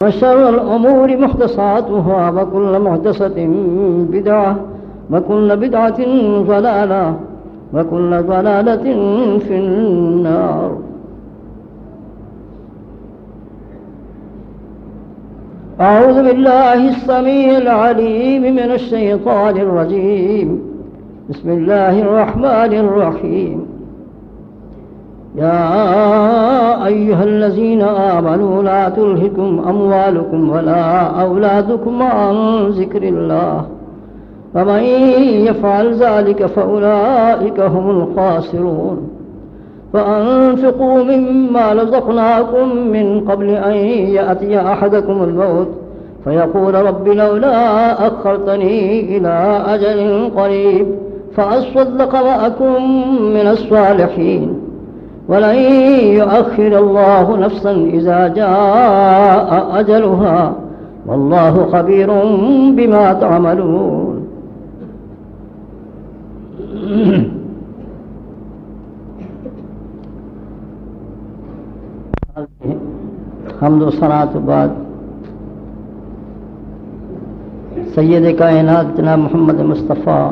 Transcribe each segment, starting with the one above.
وشر الأمور محدثاتها وكل محدثة بدعة وكل بدعة ضلالة وكل ضلالة في النار. أعوذ بالله السميع العليم من الشيطان الرجيم. بسم الله الرحمن الرحيم. يا أيها الذين آمنوا لا تلهكم أموالكم ولا أولادكم عن ذكر الله ومن يفعل ذلك فأولئك هم الخاسرون. فأنفقوا مما رزقناكم من قبل أن يأتي أحدكم الموت فيقول رب لولا أخرتني إلى أجل قريب فأصدق وأكن من الصالحين ولن يؤخر الله نفسا إذا جاء أجلها والله خبير بما تعملون. حمد و ثنا کے بعد سید کائنات جناب محمد مصطفیٰ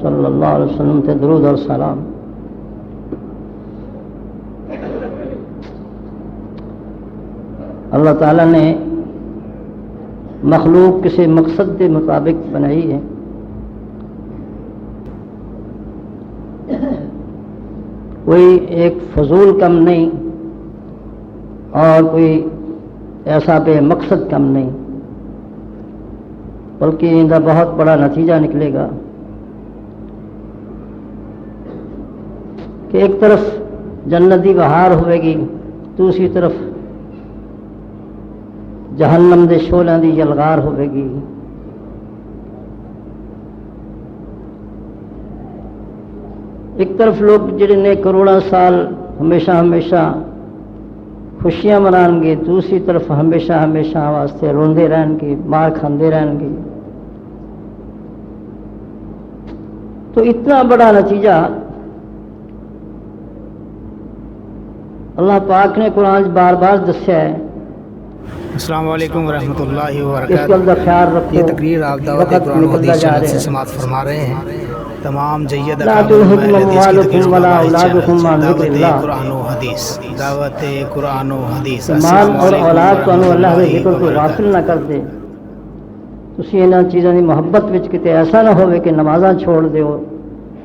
صلی اللہ علیہ وسلم تے درود اور سلام. اللہ تعالیٰ نے مخلوق کسی مقصد کے مطابق بنائی ہے. کوئی ایک فضول کم نہیں اور کوئی ایسا بے مقصد کم نہیں، بلکہ ان کا بہت بڑا نتیجہ نکلے گا کہ ایک طرف جنت کی بہار ہوئے گی، دوسری طرف جہنم دے شعلوں دی یلغار ہوئے گی. ایک طرف لوگ جڑے نے کروڑا سال ہمیشہ ہمیشہ خوشیاں منائیں گے، دوسری طرف ہمیشہ ہمیشہ واسطے روندے رہن گے، مار کھاندے رہن گے. تو اتنا بڑا نتیجہ اللہ پاک نے قرآن بار بار دسیا ہے. السلام علیکم ورحمۃ اللہ اس وبرکاتہ. گل کا خیال رکھو. یہ تقریر آپ دعوت قرآن و حدیث چینل سے سماعت فرما رہے ہیں. تمام جید لا تلهكم أموالكم ولا أولادكم عن ذكر دعوت الله. قرآن و حدیث، دعوت قرآن و حدیث. مال اور اولاد کو اللہ کے ذکر کو غافل نہ کر دے. تسی انہاں چیزاں دی محبت وچ کتے ایسا نہ ہوئے کہ نمازاں چھوڑ دیو،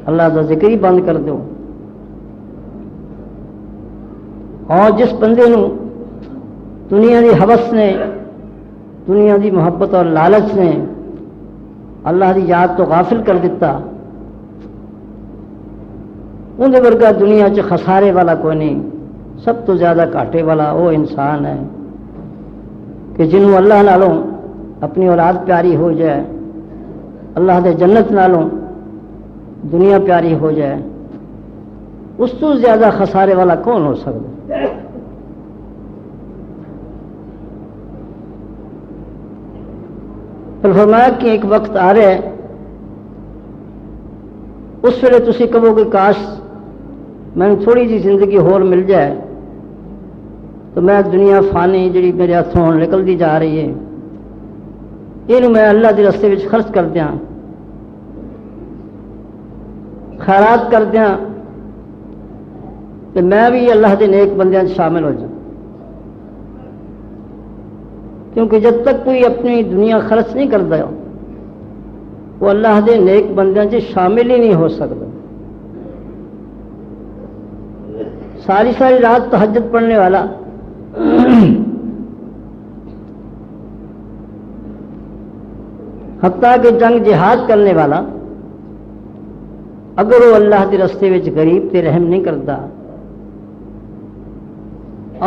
اللہ دا ذکر ہی بند کر دیو. اور جس بندے نو دنیا دی حوث نے، دنیا دی محبت اور لالچ نے اللہ دی یاد تو غافل کر دیتا، اندر ورگا دنیا چ خسارے والا کوئی نہیں. سب تو زیادہ گھاٹے والا وہ انسان ہے کہ جنہوں اللہ نالوں اپنی اولاد پیاری ہو جائے، اللہ دے جنت نالوں دنیا پیاری ہو جائے. اس تو زیادہ خسارے والا کون ہو سکتا؟ پھر فرمایا کہ ایک وقت آ رہا ہے، اس ویلے تسی کہو کہ کاش میں تھوڑی جی زندگی ہور مل جائے تو میں دنیا فانی جڑی میرے ہاتھوں نکلتی جا رہی ہے یہ میں اللہ کے رستے میں خرچ کر دیاں، خیرات کر دیاں کہ میں بھی اللہ کے نیک بندیاں شامل ہو جاؤں. کیونکہ جب تک کوئی اپنی دنیا خرچ نہیں کرتا وہ اللہ دے نیک بندیاں سے شامل ہی نہیں ہو سکتا. ساری ساری رات تہجد پڑھنے والا حتیٰ کہ جنگ جہاد کرنے والا اگر وہ اللہ کے رستے میں غریب تے رحم نہیں کرتا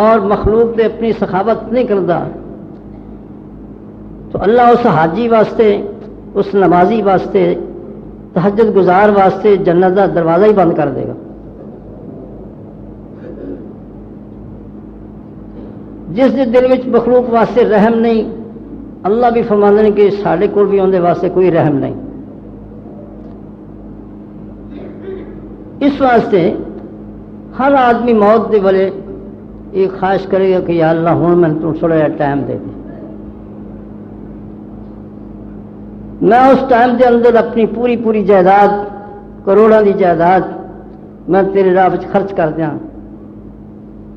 اور مخلوق تے اپنی سخاوت نہیں کرتا تو اللہ اس حاجی واسطے، اس نمازی واسطے، تہجد گزار واسطے جنت کا دروازہ ہی بند کر دے گا. جس دے دل وچ مخلوق واسطے رحم نہیں، اللہ بھی فرماندے نے کہ ساڈے کول بھی اون دے واسطے کوئی رحم نہیں. اس واسطے ہر آدمی موت دے والے یہ خواہش کرے گا کہ یا اللہ ہوں میں تو تھوڑا جہا ٹائم دے دے. میں اس ٹائم کے اندر اپنی پوری پوری جائیداد کروڑوں کی جائیداد میں تیرے راہ خرچ کر دیا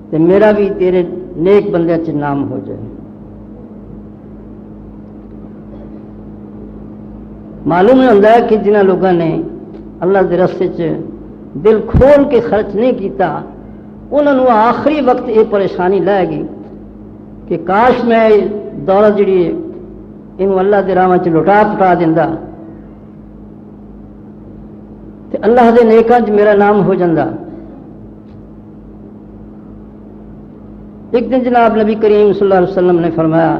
تو میرا بھی تیرے نیک بندے چ نام ہو جائے. معلوم نہیں ہوتا ہے کہ جنہ لوگوں نے اللہ کے رستے دل کھول کے خرچ نہیں کیتا انہوں نے آخری وقت یہ پریشانی لائے گی کہ کاش میں دولت جڑی ہے انہوں اللہ کے راہ لٹا پٹا دینا تو اللہ کے نیکاں چ میرا نام ہو جاتا. ایک دن جناب نبی کریم صلی اللہ علیہ وسلم نے فرمایا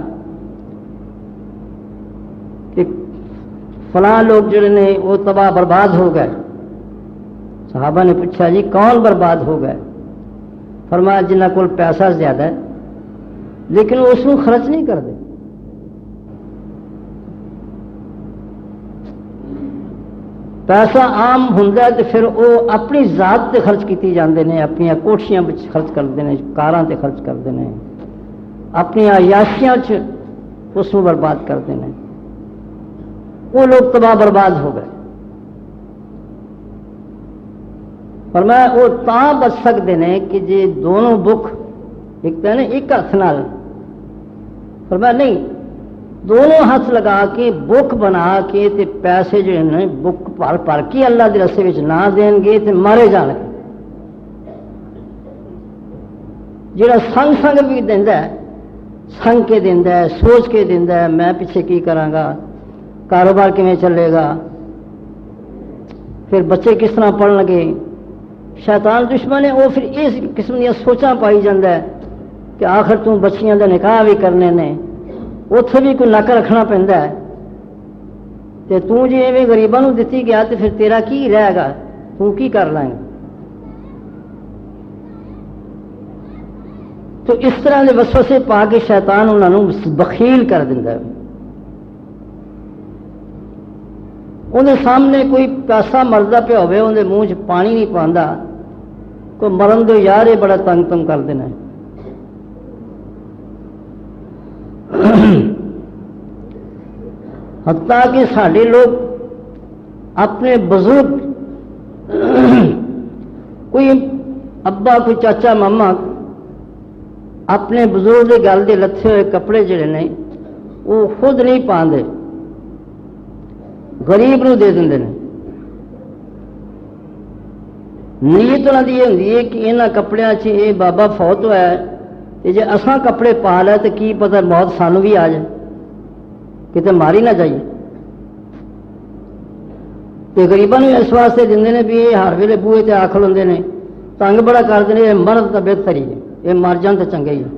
کہ فلاں لوگ جڑے نے وہ تباہ برباد ہو گئے. صحابہ نے پوچھا جی کون برباد ہو گئے؟ فرمایا جنہ کول پیسہ زیادہ ہے لیکن وہ اس کو خرچ نہیں کرتے. پیسہ عام ہوتا ہے تو پھر وہ اپنی ذات تے خرچ کیتی جاندے نے، اپنی کوٹھیاں وچ خرچ کرتے ہیں، کاراں تے خرچ کرتے ہیں، اپنی عیاشیاں چ اس کو برباد کرتے ہیں. وہ لوگ تباہ برباد ہو گئے. فرمایا وہ تاں بچ سکتے ہیں کہ جی دونوں بک ایک تو ہے نا ایک ہاتھ نال، فرمایا نہیں دونوں ہاتھ لگا کے بک بنا کے تے پیسے جو ہیں بک پڑھ پڑھ کے اللہ کے رستے میں نہ دین گے تے مارے جان گے. جڑا سنگ سنگ بھی دینا ہے، سنگ کے دینا ہے، سوچ کے دینا ہے میں پیچھے کی کراں گا، کاروبار کیویں چلے گا، پھر بچے کس طرح پڑھ لگے. شیطان دشمن ہے وہ پھر اس قسم دیا سوچاں پائی جاندہ ہے کہ آخر تم بچیاں دا نکاح بھی کرنے نے اتنے بھی کوئی نک رکھنا پہنتا ہے تے تو جی ایویں غریباں نوں دتی گیا تو پھر تیرا کی رہے گا، تو کی کر لیں گا. تو اس طرح کے وسوسے پا کے شیطان انہوں بخیل کر دیتا ہے. اندر سامنے کوئی پیسہ مردا پیا ہوئے اندر منہ چ پانی نہیں پاندا، کوئی مرن دو یار یہ بڑا تنگ تنگ کر دینا. حتیٰ کہ سارے لوگ اپنے بزرگ کوئی ابا کوئی چاچا ماما اپنے بزرگ کے گل کے لتھے ہوئے کپڑے جڑے نے وہ خود نہیں پاندے، غریب نو دے دیں. نیت انہوں کی یہ ہوتی ہے کہ یہاں کپڑے یہ بابا فوت ہوا ہے جی اساں کپڑے پا لے تو کی پتہ موت سانو بھی آ جائے، کتے ماری نہ جائیے. تو غریباں اس واسطے دے بھی یہ ہر ویلے بوئے تے آ کھلوندے نے، تنگ بڑا کرتے ہیں، یہ مرد تو بہتر ہی ہے، یہ مر جان تو چنگا ہی ہے.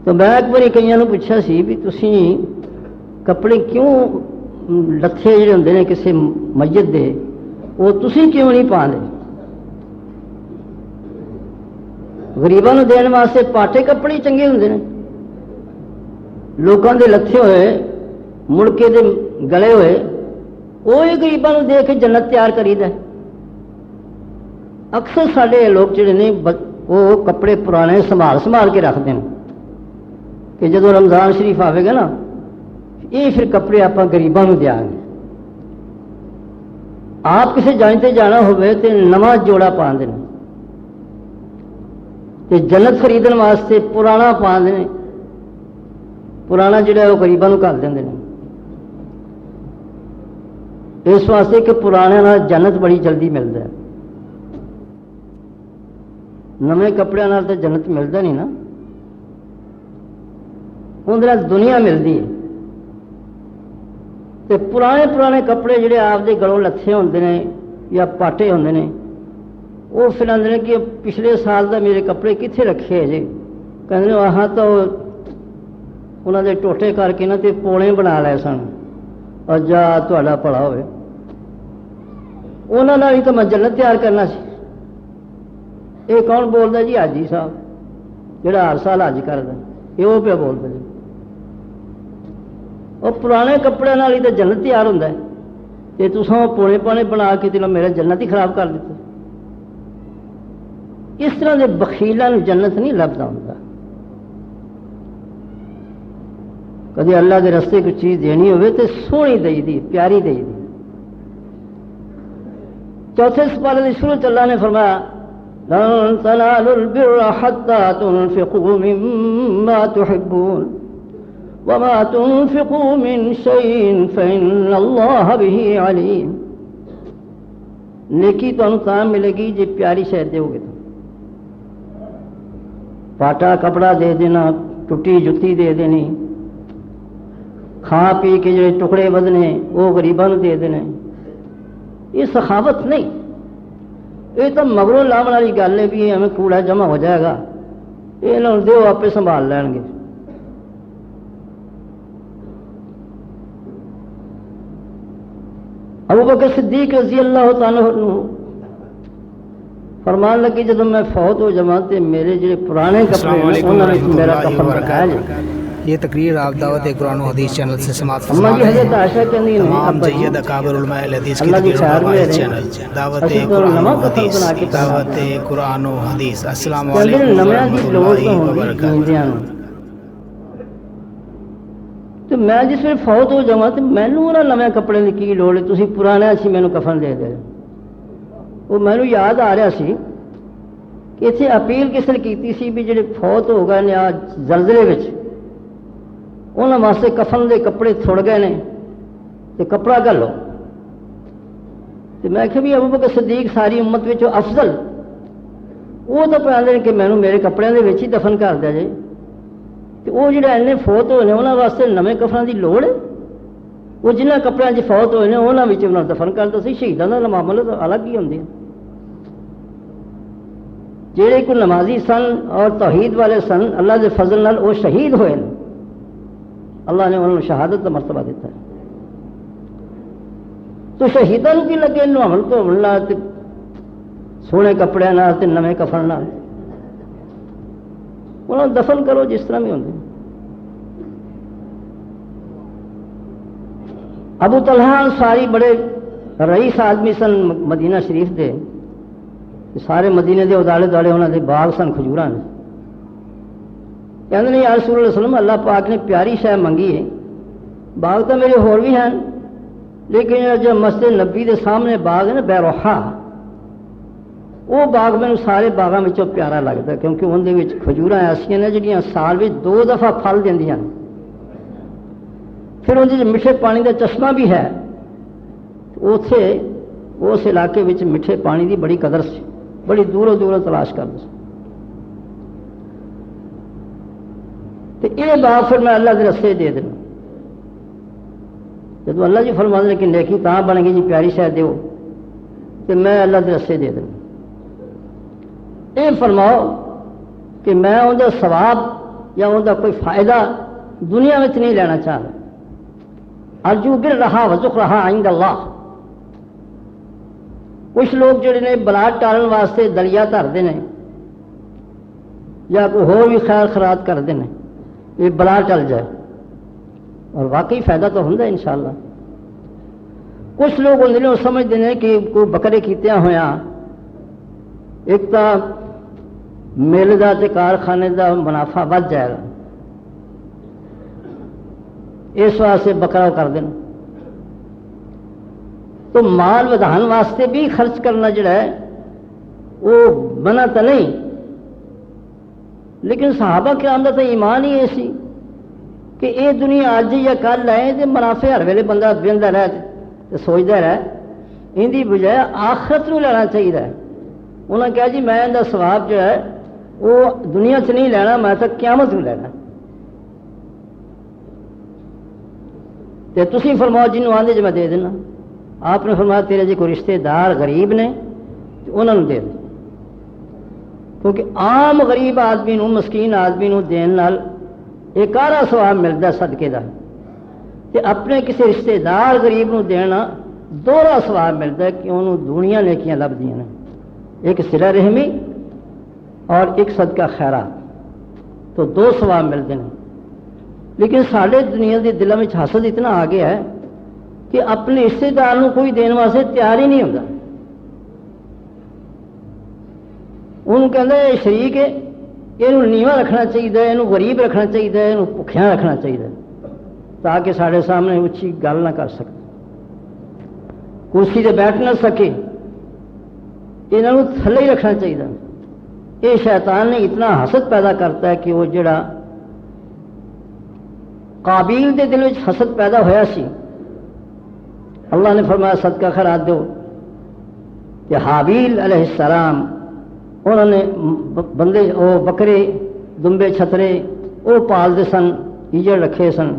تو میں ایک بار کئی پوچھا سی بھی تسی کپڑے کیوں لتھے جڑے ہوندے نے کسی میت دے وہ تسی کیوں نہیں پاندے؟ غریباں نوں دین واسطے پاٹے کپڑے چنگے ہوندے نے، لوکاں دے لتھے ہوئے مڑکے دے گلے ہوئے وہ غریباں نوں دے کے جنت تیار کری دا. اکثر سارے لوگ جڑے نے وہ کپڑے پرانے سنبھال کے رکھتے ہیں کہ جدو رمضان شریف آئے گا نا یہ پھر کپڑے آپ غریباں نوں دیا گے. آپ کسی جانتے جانا ہوئے تو نواں جوڑا پا دیں تے جنت خریدن واسطے پرانا پا دیں، پرانا جڑا ہے وہ غریباں نوں گھل دیں. اس واسطے کہ پرانے نال جنت بڑی جلدی ملتا ہے، نویں کپڑے نال تو جنت ملتا نہیں نا، اندر دنیا ملتی ہے. تے پرانے کپڑے جڑے آپ دے گلوں لتھے ہوندے نے یا پاٹے ہوندے نے وہ پھر آندے نے کہ پچھلے سال دا میرے کپڑے کتنے رکھے جی، کہندے نے وہاں تو انہوں دے ٹوٹے کر کے نا تے پوڑے بنا لے سن اور جا تہاڈا بھلا ہوئے. انہاں نال ہی تو میں جنت تیار کرنا سی. یہ کون بولتا جی؟ حاجی صاحب جڑا ہر سال حج کردا یہ وہ پہ بولتا جی. اور پرانے کپڑے نال ہی تو جنت تیار ہوتا ہے کہ تساں پونے پانے بنا کے تینوں میرا جنت ہی خراب کر دیتے. اس طرح کے بخیلاں نوں جنت نہیں لبدا ہوندا. کدی اللہ کے رستے کوئی چیز دینی ہوئے تو سونی دئی دی، پیاری دئی دی۔ چوتھے سپارے کی شروع اللہ نے فرمایا لن تنالوا البر حتى تنفقوا مما تحبون وما تنفقوا من شيء فإن الله به عليم۔ نیکی تمہیں ملے گی جی پیاری شے دو گے، پاٹا کپڑا دے دینا، ٹوٹی جتی دے دینی، کھا پی کے جو ٹکڑے بدنے وہ غریباں دے دینے، یہ سخاوت نہیں، یہ تو مگروں لاؤن والی گل ہے بھی ہمیں کوڑا جمع ہو جائے گا، یہ نہ دیو آپ سنبھال لین گے۔ ابو بکر صدیق رضی اللہ تعالیٰ عنہ فرمان لگی جب میں فوت ہو جاواں تے میرے جو پرانے کپڑے ہیں انہوں نے میرا کفن بنایا جائے۔ یہ تقریر آپ دعوت قرآن و حدیث چینل سے سماعت اما فرما جی رہے حضرت ہیں۔ عائشہ کہندی ہیں تمام ابا جی جید اکابر علماء حدیث کی اللہ کی تقریر خیر میں موبائل رہیں، چینل دعوت اسی تو قرآن نواں و کفن حدیث، بنا کے دعوت قرآن و حدیث۔ السلام کہندے علیکم نمیاں دی ورحمۃ لوڑ اللہ تو ہوندی وبرکاتہ۔ جیندیاں نوں، تو میں جس ویلے فوت ہو جاواں تے مینوں انہاں نویں کپڑے دی کی لوڑ ہے، تسی پرانے سی مینوں کفن دے دے۔ وہ مینوں یاد آ رہا سی کہ اتنے اپیل کس نے کیتی سی بھی جڑے فوت ہو گئے نے آج زلزلے وچ انہاں واسطے کفن دے کپڑے تھڑ گئے نے تے کپڑا گھلو۔ تے میں کہ بھی ابو بکر صدیق ساری امت وچ افضل، وہ تو پہلے کہ مینوں میرے کپڑے دے وچ ہی دفن کر دیا جائے، تے وہ جڑے اینے فوت ہوئے نے انہاں واسطے نویں کفن دی لوڑ ہے؟ وہ جنہاں کپڑے چ فوت ہوئے نے انہاں وچ انہاں دفن کر دو سی۔ شہیداں دا معاملہ تو الگ ہی ہوندی ہے، جہے کوئی نمازی سن اور توحید والے سن اللہ کے فضل نال وہ شہید ہوئے ہیں، اللہ نے انہوں نے شہادت کا مرتبہ دیتا ہے۔ تو شہیداں کی لگے نہن دھونا سونے کپڑے نویں کفن نال، انہوں نے دفن کرو جس طرح بھی ہوندے۔ ابو طلحہ انصاری بڑے رئیس آدمی سن مدینہ شریف دے، سارے مدینے دے ادالے دوالے انہوں دے باغ سن کھجوراں نے۔ کہندے نے یا رسول اللہ علیہ وسلم اللہ پاک نے پیاری شے منگی ہے، باغ تو میرے ہور بھی ہیں لیکن جو مسجد نبی دے سامنے باغ ہے نا بیروحا، وہ باغ میں سارے باغاں وچوں پیارا لگتا ہے کیونکہ ان دے وچ کھجوراں ایسیاں نے جڑیاں سال وچ 2 دفعہ پھل دیندیاں، پھر ان دے میٹھے پانی دا چشمہ بھی ہے، اوتھے اس علاقے وچ میٹھے پانی دی بڑی قدر سی، بڑی دوروں دوروں تلاش کرتے سی۔ تو یہ باغ پھر میں اللہ کے رستے دے دینا، جب اللہ جی فرما دے کہ نیکی تاں بنے گی جی پیاری شے دیو، تو میں اللہ کے رستے دے دینا۔ یہ فرماؤ کہ میں ان کا ثواب یا ان کا کوئی فائدہ دنیا میں نہیں لینا چاہتا، ارجو بر رہا وزق رہا عند اللہ۔ کچھ لوگ جڑے نے بلا ٹالن واسطے دلیا دھرتے ہیں یا کوئی ہور بھی خیر خرات کرتے ہیں یہ بلا ٹل جائے، اور واقعی فائدہ تو ہوتا ہے انشاءاللہ۔ کچھ لوگ ہوندے نے وہ سمجھتے ہیں کہ کوئی بکرے کیتیاں ہویا ایک تو مل کا تے کارخانے کا منافع بچ جائے گا، اس واسطے بکرا کر دیں۔ تو مال ودھان واسطے بھی خرچ کرنا جڑا ہے وہ منع تو نہیں، لیکن صحابہ کرام دا تو ایمان ہی ایسی کہ یہ دنیا اج یا کل ہے تو منافع ہر ویلے بندہ بہندا رہے تو سوچتا رہے، ان دی بجائے آخرت نو لینا چاہیے۔ انہوں نے کہا جی میں ان دا ثواب جو ہے وہ دنیا سے نہیں لینا، میں تو قیامت نو لینا۔ تو تسی فرماؤ جنہوں آندے جو میں دے دینا، آپ نے فرمایا تیرے جی کوئی رشتے دار غریب نے تو انہوں نے دے دے، کیونکہ عام غریب آدمی نو مسکین آدمی نو دین نال ایک آرا ثواب ملتا صدقے دا، تے اپنے کسی رشتے دار غریب نو دینا دوہرا ثواب ملتا ہے کہ انہوں دنیا نیکیاں لبدیاں نے، ایک صلہ رحمی اور ایک صدقہ خیرات، تو 2 ثواب ملتے ہیں۔ لیکن سارے دنیا کے دلوں میں حسد اتنا آ گیا ہے کہ اپنے رشتے دار کو کوئی دین واسطے تیار ہی نہیں ہوتا، انہوں کہتا ہے شریک ہے یہ نیواں رکھنا چاہیے، یہ غریب رکھنا چاہیے، یہ بھکھیاں رکھنا چاہیے۔ تاکہ سارے سامنے اچھی گل نہ کر سکے، کرسی سے بیٹھ نہ سکے، انہوں تھلے ہی رکھنا چاہیے۔ یہ شیطان نے اتنا حسد پیدا کرتا ہے کہ وہ جڑا قابیل دے دل وچ حسد پیدا ہویا سی، اللہ نے فرمایا صدقہ خیرات دو، کہ حابیل علیہ السلام انہوں نے بندے وہ بکرے دمبے چھترے وہ پالتے سن، ایجڑ رکھے سن،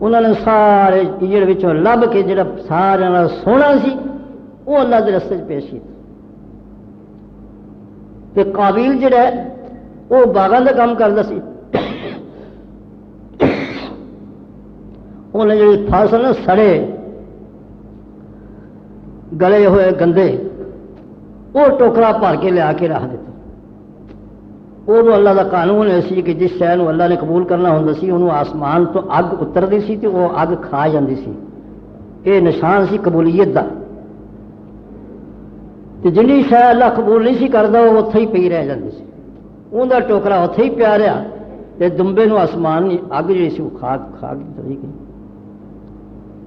انہوں نے سارے ایجڑ وچوں لب کے جڑا سارے نال سونا سی وہ اللہ کے رستے پیش کیا۔ تے قابیل جڑا ہے وہ باغاں دا کام کردا سی، انہیں جڑے پھل سن سڑے گلے ہوئے گندے وہ ٹوکرا بھر کے لیا کے رکھ دیتے۔ وہ اللہ کا قانون ایسی کہ جس شے نو اللہ نے قبول کرنا ہوندا سی انہوں آسمان تو اگ اتردی سی تے وہ اگ کھا جاندی سی، یہ نشان سی قبولیت دا۔ تے جنی شے اللہ قبول نہیں سی کردا وہ اتھے ہی پئی رہ جاندی سی، اون دا ٹوکرا اتھے ہی پیا رہا تے دمبے نو آسمان اگ جڑی سی وہ کھا چلی گئی۔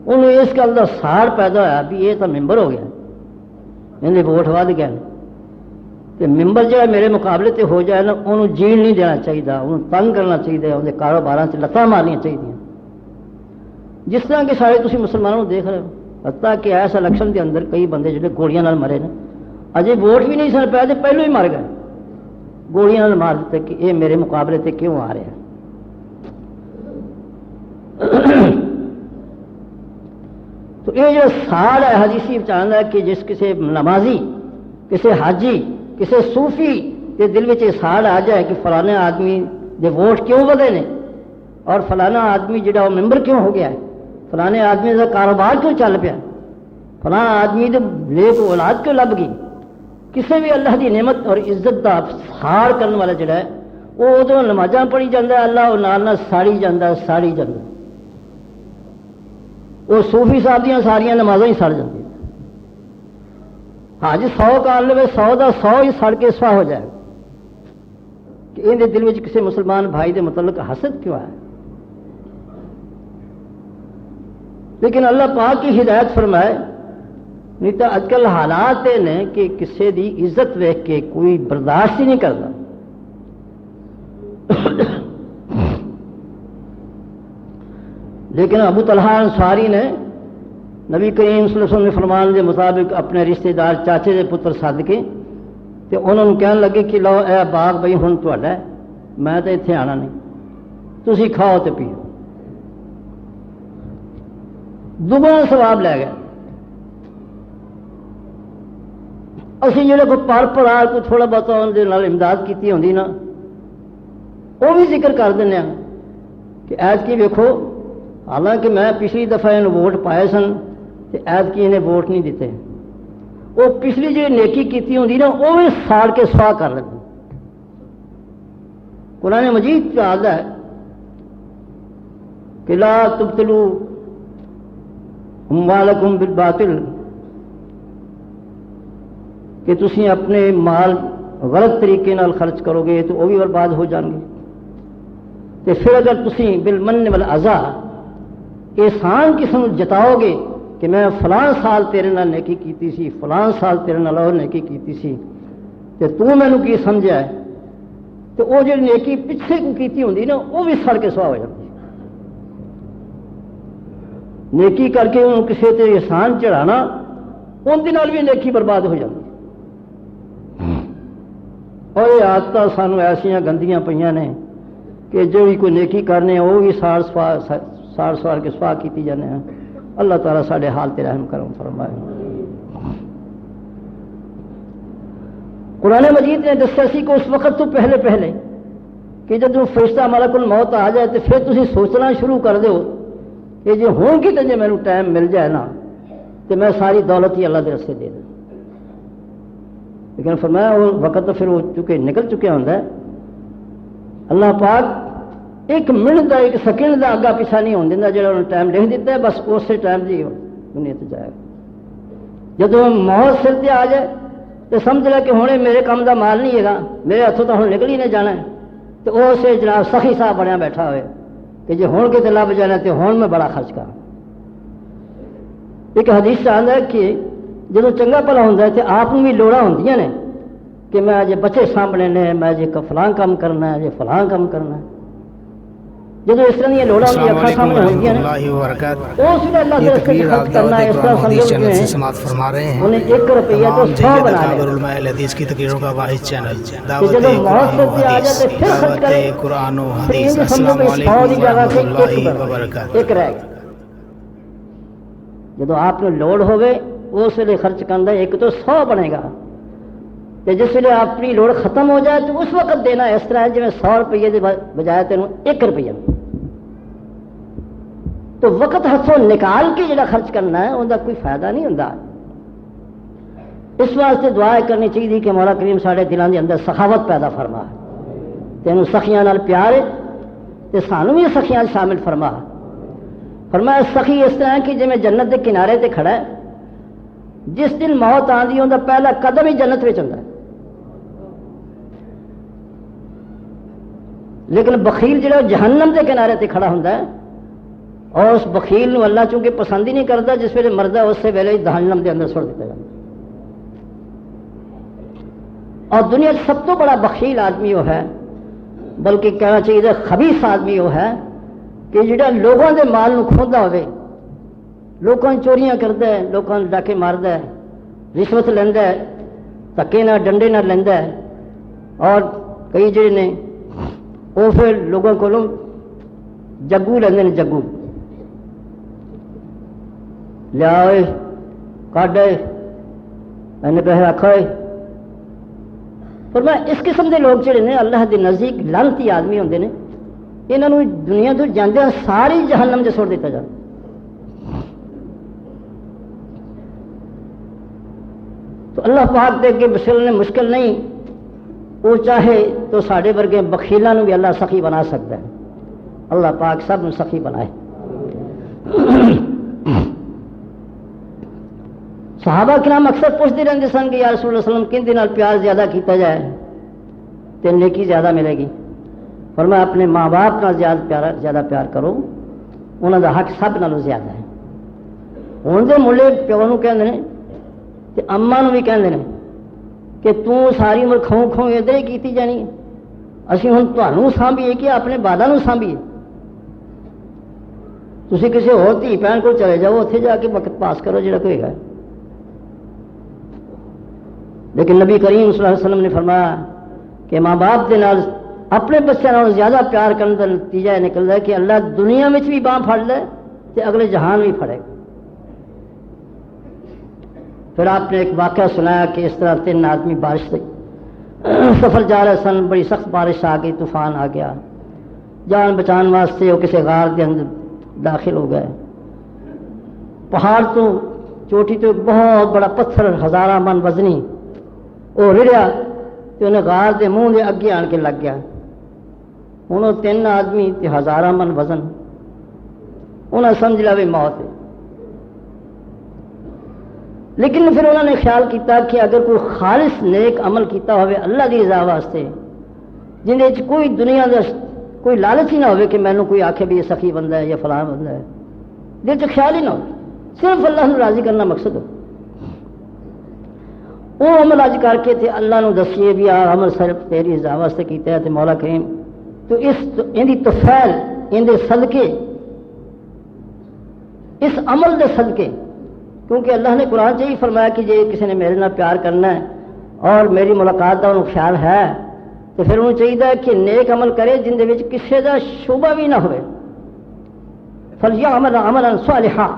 انہوں اس گل کا ساڑ پیدا ہوا بھی یہ تو ممبر ہو گیا، انہیں ووٹ ود گئے، تو ممبر جہاں میرے مقابلے تے ہو جائے نا انہوں جین نہیں دینا چاہیے، انہوں تنگ کرنا چاہیے، اندر کاروبار سے لتاں مارنی چاہیے، جس طرح کہ سارے تسی مسلمانوں دیکھ رہے ہو۔ حتیٰ کہ ایسا الیکشن کے اندر کئی بندے جڑے گولیاں نال مرے نا، اجے ووٹ بھی نہیں سن پائے تو پہلو ہی مر گئے، گولیاں نال مار دیتے کہ یہ میرے مقابلے تے کیوں آ رہے ہیں۔ تو یہ جو ساڑ ہے حدیثی بچانا ہے کہ جس کسی نمازی، کسی حاجی، کسی صوفی کے دل میں یہ ساڑ آ جائے کہ فلانے آدمی دے ووٹ کیوں بدے نے، اور فلانا آدمی جڑا وہ ممبر کیوں ہو گیا ہے، فلانے آدمی کا کاروبار کیوں چل پیا، فلانا آدمی دے نیک اولاد کیوں لب گئی، کسی بھی اللہ کی نعمت اور عزت کا ساڑ کرنے والا جڑا ہے وہ ادھر نمازاں پڑھی جاتا ہے، اللہ وہ نال ساڑی جاتا ہے، ساڑی جاتا ہے۔ وہ صوفی صاحب دیا ساریا نمازاں ہی سڑ جاتی، حج 100 کر لے 100 کا 100 ہی سڑ کے سوا ہو جائے گا کہ ان دل میں کسی مسلمان بھائی دے متعلق حسد کیوں ہے۔ لیکن اللہ پاک کی ہدایت فرمائے، نہیں تو اج کل حالات یہ نے کہ کسی دی عزت ویکھ کے کوئی برداشت ہی نہیں کرتا۔ لیکن ابو طلحہ انصاری نے نبی کریم صلی اللہ علیہ وسلم نے فرمان کے مطابق اپنے رشتہ دار چاچے کے پتر سد کے تے انہوں نے کہنے لگے کہ لو اے باغ بھائی ہن تہاڈا ہے، میں تو اتنے آنا نہیں، تسی کھاؤ تے پیو، دوگنا ثواب لے گئے۔ اسی جڑے کوئی پر پڑا کوئی تھوڑا بہت اندر نال امداد کیتی ہوندی نا وہ بھی ذکر کر دینا کہ ایت کی ویکھو، حالانکہ میں پچھلی دفعہ انہوں ووٹ پائے سن تو ایت کی انہیں ووٹ نہیں دیتے، وہ پچھلی جی نیکی کیتی ہوندی نا وہ بھی ساڑ کے سواہ کر لگی۔ قرآن مجید کا آدھا ہے کہ لا تبتلوا اموالکم بالباطل، کہ تسی اپنے مال غلط طریقے نال خرچ کرو گے تو وہ بھی برباد ہو جان گے، تو پھر اگر تسی بالمن والاذی احسان کسی کو جتاؤ گے کہ میں فلاں سال تیرے نال نیکی کیتی سی، فلاں سال تیرے نال اور نیکی کیتی سی تے تو مینوں کی سمجھا ہے، تو وہ جو نیکی پچھے کو کیتی ہوندی نا وہ بھی سڑ کے سوا ہو جاتی۔ نیکی کر کے انہوں کسی تے احسان چڑھانا ان دے نال بھی نیکی برباد ہو جاتی۔ اور یہ عادتیں سانوں ایسیاں گندیاں پئیاں نے کہ جو بھی کوئی نیکی کرنے وہ بھی ساڑ سوار کے سواہ کیتی جانے ہیں۔ اللہ تعالیٰ ساڑھے حال تے رحم کرم فرمائے۔ قرآن مجید نے دسیا سی کہ اس وقت تو پہلے کہ جب فرشتہ ملک الموت آ جائے تو پھر تسی سوچنا شروع کر دو کہ جی ہوں کی تو جی میرے ٹائم مل جائے نا تو میں ساری دولت ہی اللہ کے رستے دے دوں، لیکن فرمایا وہ وقت تو پھر وہ چکے نکل چکے ہوتا ہے۔ اللہ پاک ایک منٹ کا ایک سیکنڈ کا اگا پیچھا نہیں ہونے دینا، جہاں انہوں ٹائم لکھ دیتا ہے بس اسی ٹائم جی دنیا سے جائے گا۔ جب موت سر سے آ جائے تو سمجھ لے کہ ہوں میرے کام کا مال نہیں ہے، میرے ہاتھوں تو ہوں نکل ہی نہیں جانا ہے، تو وہ اسے جناب سخی صاحب بنیا بیٹھا ہوئے کہ جی ہون کے لب جانا تو ہون میں بڑا خرچ کر. ایک حدیث سے آتا ہے کہ جب چنگا بھلا ہوتا ہے تو آپ بھی لوڑاں ہوندیاں نے کہ میں اج بچے سامنے نے، میں اج فلاں کام کرنا ہے، اج فلاں کام کرنا ہے. جب اس طرح لوڑاں السلام اکھاں علیکم سامنے ورحمۃ ہوندیاں نے اللہ وبرکاتہ. اس ویلے اللہ یہ کے تقریر خرچ آپ کرنا دعوت اس قرآن طرح و حدیث سمجھو چینل سے کہ سماعت فرما رہے ہیں. انہیں 1 روپیہ تو تمام 100 جید بنا اکابر لیا علماء اہل حدیث کی تقریروں کا واحد چینل کہ دعوت جب موت قرآن و سے آ جائے حدیث. تو پھر خرچ دعوت کرے، قرآن و پھر حدیث. یہ سمجھو السلام کہ 100 علیکم کی جگہ ورحمۃ سے اللہ 1 بنا، وبرکاتہ. 1 رہ گیا. جب آپ کو لوڑ ہوئے اس ویلے خرچ کرنا 1 تو 100 بنے گا، کہ جس ویلے اپنی لوڑ ختم ہو جائے تو اس وقت دینا اس طرح ہے جی 100 روپیے کے بجائے تینوں 1 روپیہ. تو وقت ہاتھوں نکال کے جڑا خرچ کرنا ہے ان کا کوئی فائدہ نہیں ہوتا. اس واسطے دعا کرنی چاہیے کہ مولا کریم سارے دلوں کے اندر سخاوت پیدا فرما، تینوں سخیاں نال پیار ہے تے سانوں بھی سخیاں شامل فرما. فرمایا سخی اس طرح کہ جی میں جنت کے کنارے تے کھڑا ہے، جس دن موت آندی ان کا پہلا قدم ہی جنت میں ہوتا ہے. لیکن بخیل جڑا جہنم کے کنارے تے کھڑا ہوتا ہے، اور اس بخیل نو اللہ چونکہ پسند ہی نہیں کرتا، جس ویلے مرد ہے اسی ویلے ہی جہنم کے اندر سٹ دیتا جاتا. اور دنیا سب تو بڑا بخیل آدمی وہ ہے، بلکہ کہنا چاہیے خبیث آدمی وہ ہے کہ جڑا لوگوں کے مال نو کھوندا ہوئے، لوگوں چوریاں کرتا ہے، لوگوں ڈاکے مارتا ہے، رشوت لینا ہے، دھکے نہ ڈنڈے نہ لینا ہے. اور کئی جڑے نے وہ پھر لوگوں کو جگو لیندے نے، جگو لیا کڈ میں کہے آخو. پر میں اس قسم کے لوگ جڑے نے اللہ کے نزدیک لعنتی آدمی ہوندے نے، انہوں دنیا تو جاندے ساری جہنم سے سٹ دیتا جاتا. تو اللہ پاک دے کے مشکل نہیں، وہ چاہے تو ساڈے ورگے بخیلاں بھی اللہ سخی بنا سکتا ہے. اللہ پاک سب نو سخی بنائے. صحابہ کرام اکثر پوچھتے رہتے سن کہ یا رسول اللہ صلی اللہ علیہ وسلم کن دن پیار زیادہ کیتا جائے تو نیکی زیادہ ملے گی. فرمایا اپنے ماں باپ کا زیادہ پیار کرو، انہوں کا حق سب نالوں زیادہ ہے. ہوں تو ملے پیو نو کہندے نے تے اما نو بھی کہندے نے کہ تو ساری عمر کھوں کھوں ادھر ہی کیتی جانی، اسی ہوں تمہوں سانبھیے کہ اپنے بالاں نو سانبھیے. تسی کسی اور دھی بہن کو چلے جاؤ، اتنے جا کے وقت پاس کرو جڑا کوئی ہے. لیکن نبی کریم صلی اللہ علیہ وسلم نے فرمایا کہ ماں باپ کے نال اپنے بچوں نال زیادہ پیار کرنے کا نتیجہ یہ نکلتا ہے کہ اللہ دنیا میں بھی باں پھڑ لے تے اگلے جہان بھی پھڑے. پھر آپ نے ایک واقعہ سنایا کہ اس طرح 3 آدمی بارش سے سفر جا رہے سن، بڑی سخت بارش آ گئی، طوفان آ گیا. جان بچان واسطے وہ کسی غار کے اندر داخل ہو گئے. پہاڑ تو چوٹی تو ایک بہت بڑا پتھر 1000 من وزنی وہ رڑیا تو انہیں غار کے منہ کے اگے آن کے لگ گیا. ہوں وہ 3 آدمی 1000 من وزن، انہیں سمجھ لیا بھی موت ہے. لیکن پھر انہوں نے خیال کیتا کہ اگر کوئی خالص نیک عمل کیتا ہوئے اللہ کی رضا واسطے، جن کوئی دنیا کا کوئی لالچ ہی نہ ہوئے کہ مینوں کوئی آکھے بھی یہ سخی بندہ ہے یا فلاں بندہ ہے، دل چ خیال ہی نہ ہو، صرف اللہ کو راضی کرنا مقصد ہو. وہ عمل اج کر کے تے اللہ نو دسیے بھی آ عمل صرف تیری رضا واسطے کیتا ہے تے مولا کریم تو اس ان دی تفعیل ان دے صدقے، اس عمل دے صدقے، کیونکہ اللہ نے قرآن سے ہی فرمایا کہ جی کسی نے میرے نال پیار کرنا ہے اور میری ملاقات کا انہوں خیال ہے تو پھر انہوں چاہیے کہ نیک عمل کرے جن دے وچ کسی دا شعبہ بھی نہ ہوئے. فَلْيَعْمَلْ عَمَلًا صَالِحًا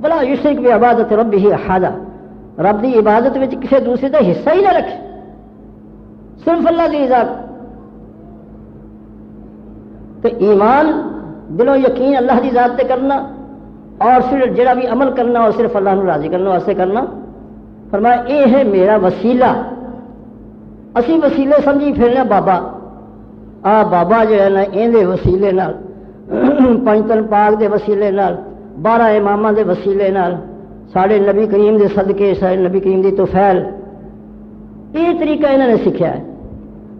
وَلَا يُشْرِكْ بِعِبَادَةِ رَبِّهِ أَحَدًا. رب دی عبادت وچ کسی دوسرے دا حصہ ہی نہ رکھے، صرف اللہ کی رضا. تو ایمان دلوں یقین اللہ کی ذات تے کرنا اور پھر جڑا بھی عمل کرنا اور صرف اللہ کو راضی کرنا واسطے کرنا. فرمایا اے ہے میرا وسیلہ. اسی وسیلے سمجھی پھرنا بابا، بابا جو ہے نا یہ وسیلے نال، پنجتن پاک دے وسیلے نال، 12 اماماں دے وسیلے نال، ساڑھے نبی کریم دے صدقے، ساڑھے نبی کریم دی توفیل، یہ طریقہ انہوں نے سیکھا ہے.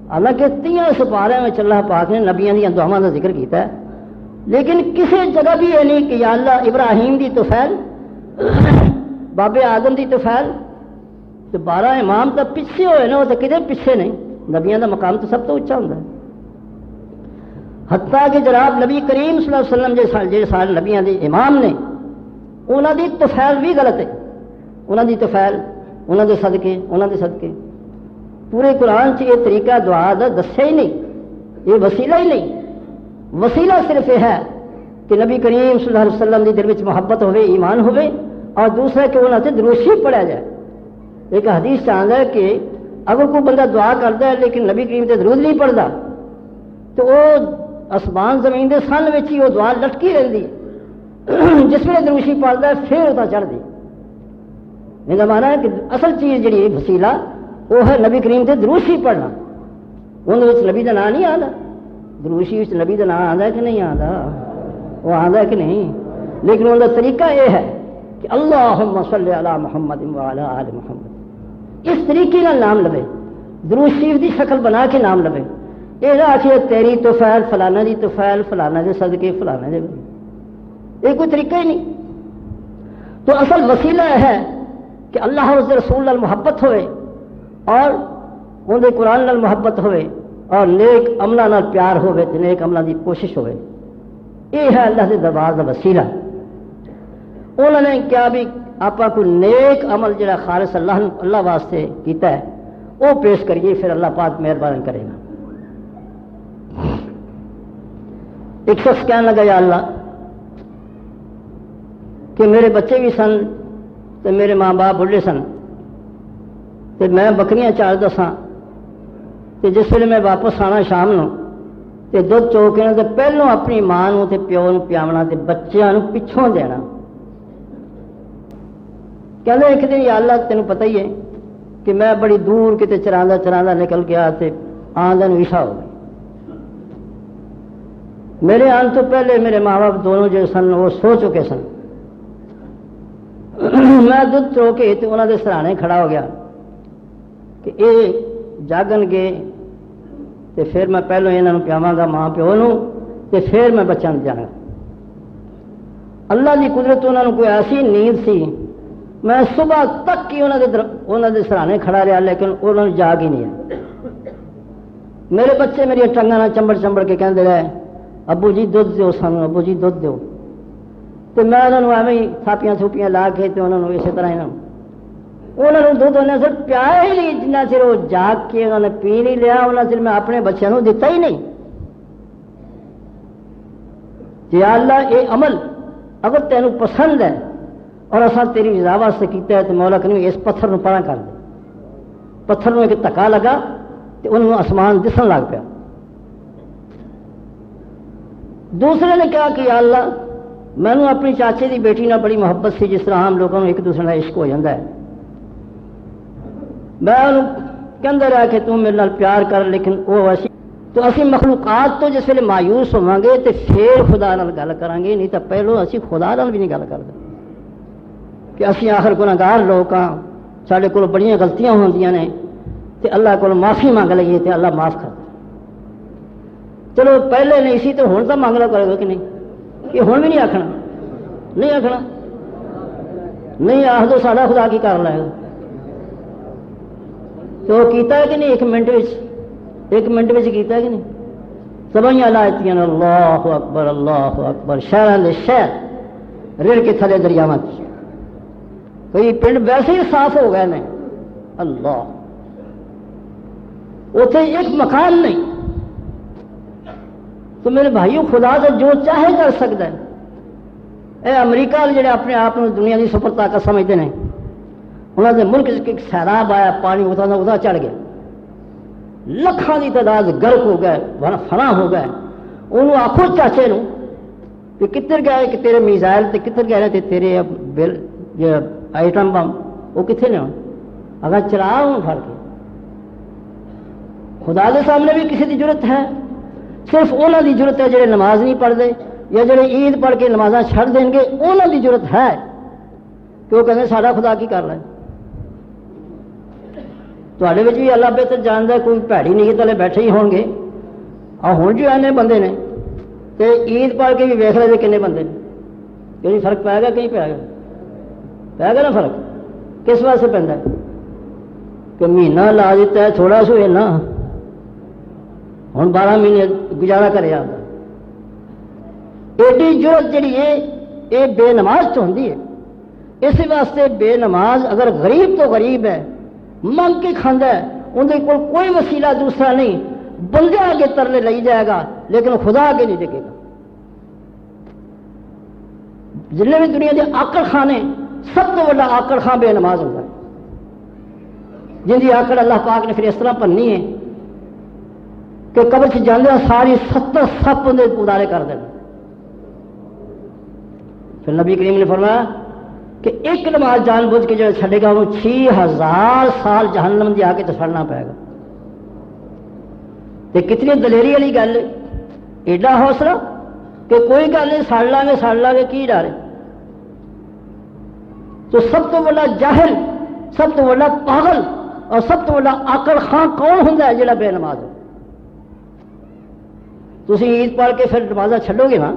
حالانکہ 30 سپارے میں اللہ پاک نے نبیوں دی دعاواں دا ذکر کیتا ہے، لیکن کسی جگہ بھی یہ نہیں کہ یا اللہ ابراہیم دی توفیل بابے آدم دی توفیل تو 12 امام تو پیچھے ہوئے نا، وہ تو کدے پیچھے نہیں. نبیوں کا مقام تو سب تو اچا ہوتا ہے. حتیٰ کہ جناب نبی کریم صلی اللہ علیہ وسلم جی سارے نبیوں کے امام نے، انہوں دی توفیل بھی غلط ہے. انہوں دی توفیل انہوں دے صدقے پورے قرآن سے یہ طریقہ دعا دا دسیا ہی نہیں، یہ وسیلہ ہی نہیں. وسیلہ صرف یہ ہے کہ نبی کریم صلی اللہ علیہ وسلم دی دل وچ محبت ہوئے، ایمان ہوئے، اور دوسرا کہ انہوں سے درود شریف پڑھا جائے. ایک حدیث چاہتا ہے کہ اگر کوئی بندہ دعا کرتا ہے لیکن نبی کریم سے درود نہیں پڑھتا تو وہ آسمان زمین کے سن میں ہی وہ دعا لٹکی رہتی ہے. جس ویلے درود شریف پڑھتا ہے پھر وہ چڑھتی. میرا مانا ہے کہ اصل چیز جی وسیلہ وہ ہے نبی کریم سے درود شریف پڑھنا. انہوں نبی کا نام نہیں آتا. درود شریف نبی کا نام آتا ہے کہ نہیں آتا؟ وہ آتا ہے کہ نہیں؟ لیکن ان کا طریقہ یہ ہے کہ اللہم صلی علی محمد وعلی آل محمد، اس طریقے کا نام لوے، درود شریف دی شکل بنا کے نام لوے. یہ نہ آخر تیری توفیل فلانا دی توفیل فلانا دے صدقے فلانا دے، یہ کوئی طریقہ ہی نہیں. تو اصل وسیلہ ہے کہ اللہ اور اس رسول نال محبت ہوئے، اور ان دے قرآن نال محبت ہوئے، اور نیک عملہ نال پیار ہوئے، نیک عملہ دی کوشش ہوئے. یہ ہے اللہ کے دربار کا وسیلہ. انہوں نے کیا بھی آپ کو نیک عمل جڑا خالص اللہ واسطے کیتا ہے وہ پیش کریے، پھر اللہ پاک مہربان کرے گا. ایک شخص کہنے لگا یا اللہ کہ میرے بچے بھی سن تو میرے ماں باپ بڑھے سن تو میں بکریاں چاردا سا، تو جس ویلے میں واپس آنا شام نو تو دودھ چو کے تو پہلوں اپنی ماں نو تے پیو نو پیاونا تے بچیاں نو پچھوں دینا. کہتے ایک دن یا اللہ تینوں پتہ ہی ہے کہ میں بڑی دور کتے چراندا نکل گیا تے آمدن وشا ہو گئی. میرے آن تو پہلے میرے ماں باپ دونوں جو سن وہ سو چکے سن. میں دودھ چو کے تو انہوں دے سرانے کھڑا ہو گیا کہ یہ جاگن گے تو پھر میں پہلو یہاں پیاواں گا ماں پیو نو تے پھر میں بچوں جانا. اللہ کی قدرت انہوں نے کوئی ایسی نیند سی، میں صبح تک ہی انہوں دے سرانے کھڑا رہا لیکن انہوں نے جاگ ہی نہیں ہے. میرے بچے میری ٹنگاں چمبڑ کے کہتے رہے ابو جی دودھ دیو سانو، ابو جی دودھ دیو. تو میں انہوں نے ایویں تھاپیاں تھوپیاں لا کے تو انہوں نے اسی طرح انہوں نے دودھ انہیں صرف پیا ہی نہیں، جنہ چر وہ جاگ کے انہوں نے پی نہیں لیا انہوں چر میں اپنے بچوں کو دتا ہی نہیں. یا اللہ یہ عمل اگر تینوں پسند ہے اور اصل تیری رضا واسطے کیتا ہے تو مولا کریم اس پتھر نو پرا کر دے. پتھر نو ایک دھکا لگا تو انہوں آسمان دسن لگ پیا. دوسرے نے کہا کہ یا اللہ میں نے اپنی چاچے دی بیٹی نہ بڑی محبت سی، جس طرح ہم لوگوں کو ایک دوسرے کا عشق ہو جاتا ہے. میں انہوں کہتا رہا کہ تم میرے نال پیار کر، لیکن وہ ایسی تو اسی مخلوقات تو جس ویلے مایوس ہوا گے تو پھر خدا نال گل کریں گے، نہیں تو پہلو اسی خدا نال بھی نہیں گل کرتے کہ اسی آخر گناہگار لوگ ہاں، سارے کول بڑی غلطیاں ہوندیاں نے تو اللہ کو معافی مانگ لئیے تو اللہ معاف کر دے. چلو پہلے نہیں سی تو ہوں تو مانگ لو کرے گا کہ نہیں؟ کہ ہوں بھی نہیں آخنا، نہیں آخنا نہیں آخ دو ساڈا خدا کی کر لے گا. تو وہ کیتا ہے کہ نہیں؟ ایک منٹ کیتا ہے کہ نہیں؟ سبھیاں لائتیاں اللہ اکبر اللہ اکبر، شہر شہر رڑ کے تھلے دریاواں کئی پنڈ ویسے ہی صاف ہو گئے نے. اللہ اتنے ایک مکان نہیں. تو میرے بھائیوں خدا تو جو چاہے کر سکتا ہے. اے امریکہ والے جڑے اپنے آپ دنیا کی سپر طاقت سمجھتے ہیں، انہوں نے ملک ایک سیلاب آیا، پانی ادا چڑھ گیا، لکھاں کی تعداد غرق ہو گئے، فنا ہو گئے. انہوں آخو چاچے نو کہ کتنے گئے کہ تیرے میزائل تے کتنے گئے تے تیرے آئٹم بم وہ کتنے نے؟ اگر چلا ہوں پھڑ کے. خدا کے سامنے بھی کسی کی ضرورت ہے، صرف انہوں کی ضرورت ہے جڑے نماز نہیں پڑھتے یا جڑے عید پڑھ کے نمازاں چھڑ دیں گے، انہوں کی ضرورت ہے کہ وہ کہیں ساڈا خدا کی کر رہا ہے. تھوڑے بھی اللہ بہتر جانتا ہے، کوئی بھڑی نیت والے بیٹھے ہی ہون گے. اور ہوں جو اینے بندے نے تو عید پڑھ کے بھی ویخ لے کنے بندے کہ فرق پائے گا کہ نہیں پائے گا؟ پائے گا نا فرق؟ کس واسطے پہنتا ہے کہ مہینہ لا دیتا ہے تھوڑا سو نا، ہوں 12 مہینے گزارا کرے آپ ایڈی ضرورت جڑی ہے یہ بے نماز تو ہوتی ہے. اس واسطے بے نماز اگر غریب تو غریب ہے، منگ کے کھانا ہے، اندر کوئی وسیلہ دوسرا نہیں، بندے آگے ترلے لئی جائے گا لیکن خدا آگے نہیں ڈگے گا. جتنے بھی دنیا کے آکڑ خانے سب تو بڑا آکڑ خان بے نماز ہوتا ہے، جن کی آکڑ اللہ پاک نے پھر اس طرح بننی ہے کہ قبر سے جانے ساری 70 سپ اندر ادارے کر دینا. پھر نبی کریم نے فرمایا کہ ایک نماز جان بوجھ کے جو چھڑے گا وہ 6000 سال جہنم دی آ کے تو سڑنا پائے گا. تو کتنی دلیری والی گل، ایڈا حوصلہ کہ کوئی گل نہیں، سڑ لا گے کی ڈر. تو سب تو بڑا جاہل، سب تو بڑا پاگل اور سب تو بڑا آکڑ خان کون ہوں ہے جڑا بے نماز ہے؟ تسی عید پڑھ کے پھر نمازاں چھڈو گے نا؟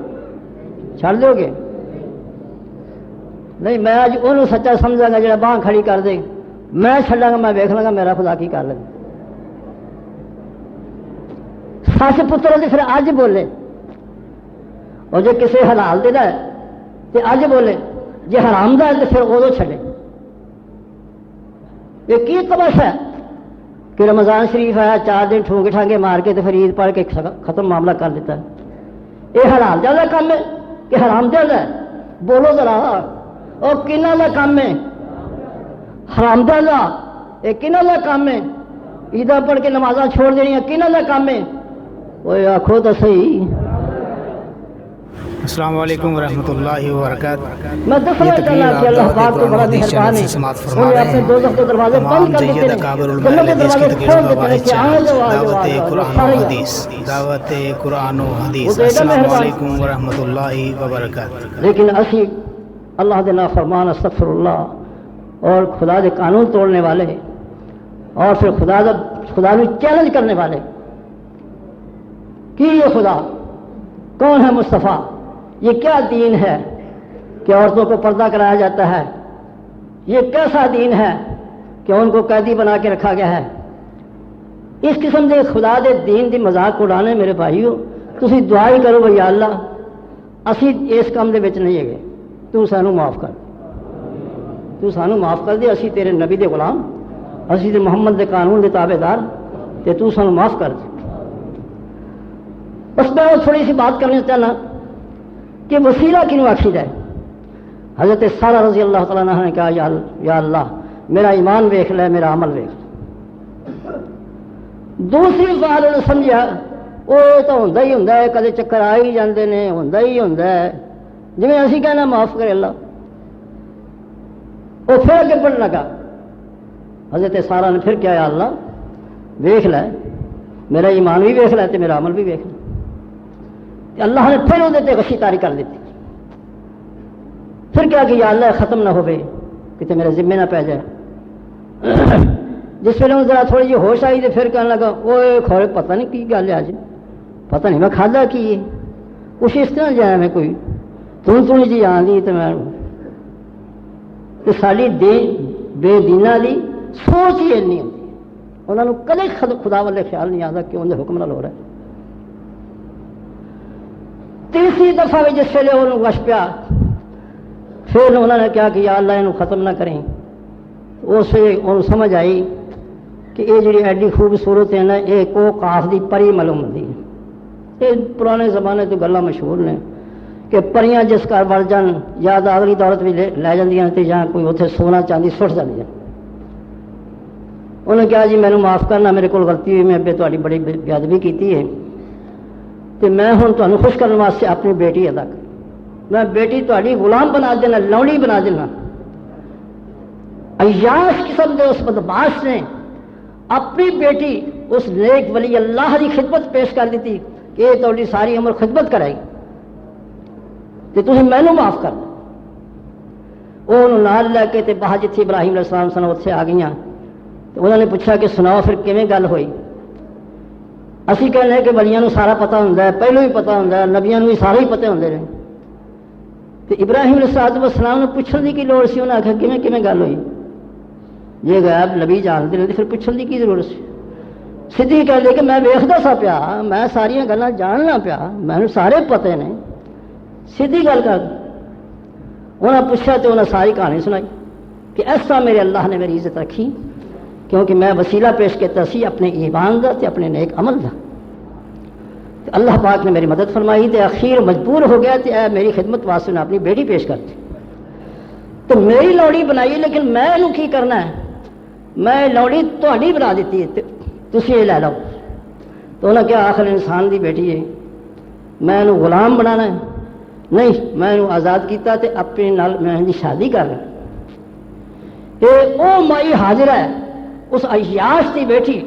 چھڑ دو گے؟ نہیں، میں اج انہوں سچا سمجھا گا جڑا باہ کھڑی کر دے، میں چھڈاں گا، میں ویکھ لوں گا میرا خدا کی کر لے. سچ پتر سے پھر اج بولے، اور جے کسی حلال دے ہے تو اج بولے، جے حرام دا ہے تو پھر ادو چھڈے. یہ کی تماشا ہے کہ رمضان شریف آیا 4 دن ٹھونگے ٹھانگے مار کے تو پھر عید پڑھ کے ختم معاملہ کر دیتا ہے. یہ حلال زیادہ کام ہے کہ حرام زیادہ ہے؟ بولو ذرا. اور کنہ کا کام ہے؟ حرام زیادہ. یہ کنہ کا کام ہے؟ عیداں پڑھ کے نمازاں چھوڑ دینی کنہ کا کام ہے؟ وہ آخو تو صحیح. السلام علیکم ورحمۃ اللہ وبرکاتہ. میں دسنا چاہنا کہ اللہ پاک تو بڑا مہربان ہے، انہوں نے اپنے دوزخ کے دروازے بند کر دیتے ہیں، جنت کے دروازے کھول دیتے ہیں کہ آ جاؤ دعوت قرآن و حدیث. السلام علیکم ورحمۃ اللہ وبرکاتہ. لیکن اسی اللہ دے نافرمان استغفر اللہ اور خدا دے قانون توڑنے والے اور پھر خدا نے چیلنج کرنے والے کہ یہ خدا کون ہے؟ مصطفیٰ یہ کیا دین ہے کہ عورتوں کو پردہ کرایا جاتا ہے؟ یہ کیسا دین ہے کہ ان کو قیدی بنا کے رکھا گیا ہے؟ اس قسم کے خدا دے دین دی مذاق اڑانے میرے بھائیو، تسی دعا ہی کرو یا اللہ اسی اس کام دے وچ نہیں ہے، تو سانو معاف کر، تو سانو معاف کر دے، اسی تیرے نبی دے غلام، اسی تے محمد دے قانون دے تابع دار، تے تو سانو معاف کر دے. بس میں تھوڑی سی بات کرنا چاہنا کہ وسیلہ کیوں آخی جائے. حضرت سارہ رضی اللہ تعالیٰ عنہ نے کہا یا اللہ میرا ایمان ویکھ لے، میرا عمل ویکھ لے. دوسری بات انہوں نے سمجھا وہ تو ہوتا ہی ہوتا ہے، کدے چکر آ ہی جاندے نے، ہوتا ہی ہوتا ہے، جی اسی کہنا معاف کرے اللہ. وہ پھر اگے بڑھنے لگا. حضرت سارہ نے پھر کیا یا اللہ ویکھ لے، میرا ایمان بھی ویکھ لے تے میرا عمل بھی ویکھ لے. اللہ نے پھر وہ غشی تاری کر دیتی. پھر کیا کہ یا اللہ ختم نہ ہوئے کتے میرے ذمے نہ پہ جائے. جس ویلے ذرا تھوڑی جی ہوش آئی تو پھر کہنے لگا وہ کھوڑے پتہ نہیں کی گل ہے، اج پتہ نہیں میں کھادا کی ہے، کچھ اس طرح جایا میں کوئی تھی جی آدھی تو میں ساری بے دینا دی سوچ ہی نہیں ہوتی. انہوں نے کدے خدا والے خیال نہیں آتا کہ انہیں حکم نہ ہو رہا ہے. تیسری دفعہ بھی جس ویلے انہوں وش پیا پھر انہوں نے کیا کہ یا اللہ انہوں ختم نہ کریں. اس انہوں سمجھ آئی کہ یہ جڑی ایڈی خوبصورت ہے نا یہ کو کاف دی پری معلوم ہوتی ہے. یہ پرانے زمانے تو گلاں مشہور نے کہ پریاں جس گھر وڑ جان یا تو اگلی دولت بھی لے جاندیاں تے یا کوئی اتنے سونا چاندی سٹ جاندی. انہوں نے کہا جی مینوں معاف کرنا، میرے کو غلطی ہوئی، میں تہاڈی بڑی بے ادبی کیتی ہے تو میں ہوں تمہیں خوش کرنے واسطے اپنی بیٹی ادا کر، میں بیٹی تہاڈی غلام بنا دینا، لونڈی بنا دینا. عیاش قسم دے اس بدماش نے اپنی بیٹی اس نیک ولی اللہ کی خدمت پیش کر دیتی کہ یہ تہاڈی ساری عمر خدمت کرے گی تو تسی مینوں معاف کر. وہ نال لے کے تے باہر جتھے ابراہیم علیہ السلام سن اتنے آ گئی. تو انہوں نے پوچھا کہ سناؤ پھر کیویں گل ہوئی. اسی کہنے کہ ولیاں نو سارا پتہ ہوندا ہے، پہلو ہی پتہ ہوندا ہے، نبیاں نو بھی سارے ہی پتہ ہوندے نے۔ تے ابراہیم علیہ السلام نو پوچھن دی کی لوڑ سی؟ انہاں آکھیا کیویں گل ہوئی؟ یہ غیب نبی جانتے ہیں پھر پوچھن دی کی ضرورت سی؟ سیدھی کہہ دے کہ میں ویکھدا سا پیا، میں ساریاں گلاں جاننا پیا، مینوں سارے پتے نے، سیدھی گل کر۔ انہاں پوچھا تو انہاں ساری کہانی سنائی کہ ایسا میرے اللہ نے میری عزت رکھی کیونکہ میں وسیلہ پیش کیتا سی اپنے ایمان دا تے اپنے نیک عمل دا، تے اللہ پاک نے میری مدد فرمائی تے اخیر مجبور ہو گیا تے اے میری خدمت واسطے نے اپنی بیٹی پیش کر دی۔ تو میری لوڑی بنائی لیکن میں انہوں کی کرنا ہے؟ میں لوڑی تہاڈی بنا دیتی ہے، تسی یہ لے لو۔ تو انہوں نے کہا آخر انسان دی بیٹی ہے، میں انہوں غلام بنانا ہے؟ نہیں، میں انہوں آزاد کیتا تے اپنے نال میں ان کی شادی کر رہا۔ او مائی حاضر ہے اس عیاش کی بیٹی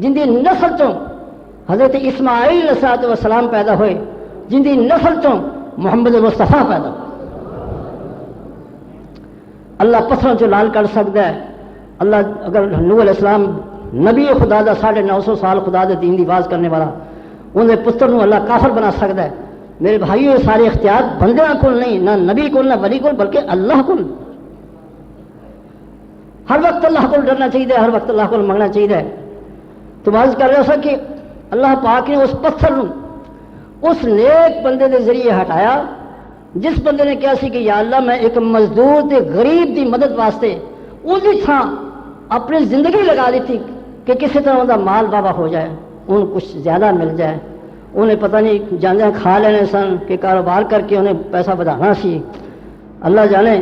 جن کی نسل چوں حضرت اسماعیل علیہ السلام پیدا ہوئے، جن کی نسل چوں محمد مصطفیٰ پیدا ہوئے۔ اللہ پتھروں چ لال کر سکتا ہے۔ اللہ اگر نوح علیہ السلام نبی خدا دا 950 سال خدا دے دین دی آواز کرنے والا، انہیں پتر نو اللہ کافر بنا سکتا ہے۔ میرے بھائیو، یہ سارے اختیار بندیاں کول نہیں، نہ نبی کول نہ ولی کول، بلکہ اللہ کول۔ ہر وقت اللہ کو ڈرنا چاہیے، ہر وقت اللہ کو منگنا چاہیے۔ تو بات کر رہا سا کہ اللہ پاک نے اس پتھر نو اس نیک بندے دے ذریعے ہٹایا جس بندے نے کہا سی کہ یا اللہ میں ایک مزدور تے غریب دی مدد واسطے اُسی تھاں اپنی زندگی لگا دیتی کہ کسی طرح ان کا مال بابا ہو جائے، ان کچھ زیادہ مل جائے۔ انہیں پتہ نہیں جاندے کھا لینے سن کہ کاروبار کر کے انہیں پیسہ بدھانا سی، اللہ جانے۔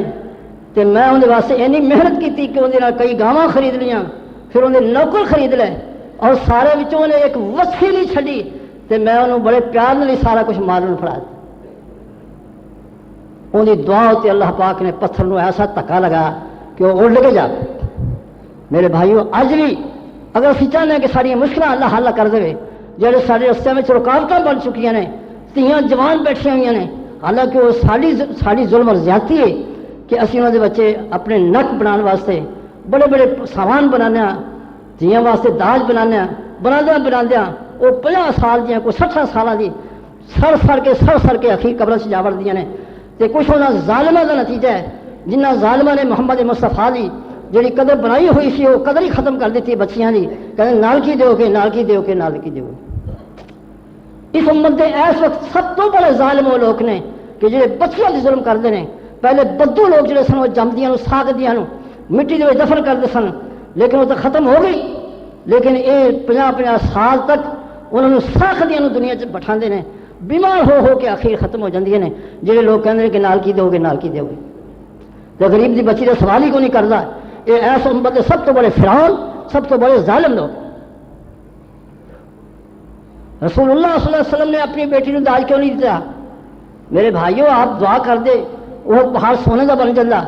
تو میں انہیں واسطے اینی محنت کی کہ انہیں کئی گاواں خرید لیاں، پھر انہیں نوکر خرید لے، اور سارے وچوں انہیں ایک وصفی نہیں چھڈی، تو میں انہوں بڑے پیار نال سارا کچھ مال پھڑا دیا۔ ان کی دعا تے اللہ پاک نے پتھر نو ایسا دھکا لگا کہ وہ اڑ کے جا۔ میرے بھائیو، اج بھی اگر اسی چاہتے ہیں کہ ساری مشکل اللہ حل کر دے، جہاں سارے رستے میں رکاوٹیں بن چکی ہیں، تیاں جوان بیٹھے ہوئی ہیں، حالانکہ وہ ساری ظلم اور زیادتی ہے کہ اسی انہوں دے بچے اپنے نک بنانے واسطے بڑے بڑے سامان بنانے، تیاں واسطے داج بنانے، بناندیاں وہ 50 سال دیاں، کوئی 60 سالوں کی سڑ کے اخیر قبر سے جا وڑدیاں نے۔ تے کچھ انہاں ظالماں کا نتیجہ ہے جنہ ظالماں نے محمد مصطفیٰ دی جڑی قدر بنائی ہوئی سی وہ قدر ہی ختم کر دیتی بچیاں دی، کہتے نال کی دیو گے، نال کی دیو گے، نال کی دیو گے۔ اس امت دے اس وقت سب تو بڑے ظالم وہ لوگ نے کہ جڑے بچیاں دی ظلم کرتے ہیں۔ پہلے بدو لوگ جڑے سن وہ جمدیاں ساگدیاں مٹی دے دفن کرتے سن، لیکن وہ تو ختم ہو گئی۔ لیکن یہ 50 سال تک انہوں نے ساخدیاں دنیا چ بٹھاندے نے، بیمار ہو کے آخر ختم ہو جاندیاں نے۔ جڑے لوگ کہندے ہیں کہ نال کی دو گے، نال کی دو گے، تو غریب دی بچی کا سوال ہی کو نہیں کرتا۔ یہ ایس امت کے سب تو بڑے فرعون، سب تو بڑے ظالم لوگ۔ رسول اللہ صلی اللہ علیہ وسلم نے اپنی بیٹی کو داج کیوں نہیں دیا؟ میرے بھائیوں، آپ دعا کر دے وہ پہاڑ سونے کا بن جاتا،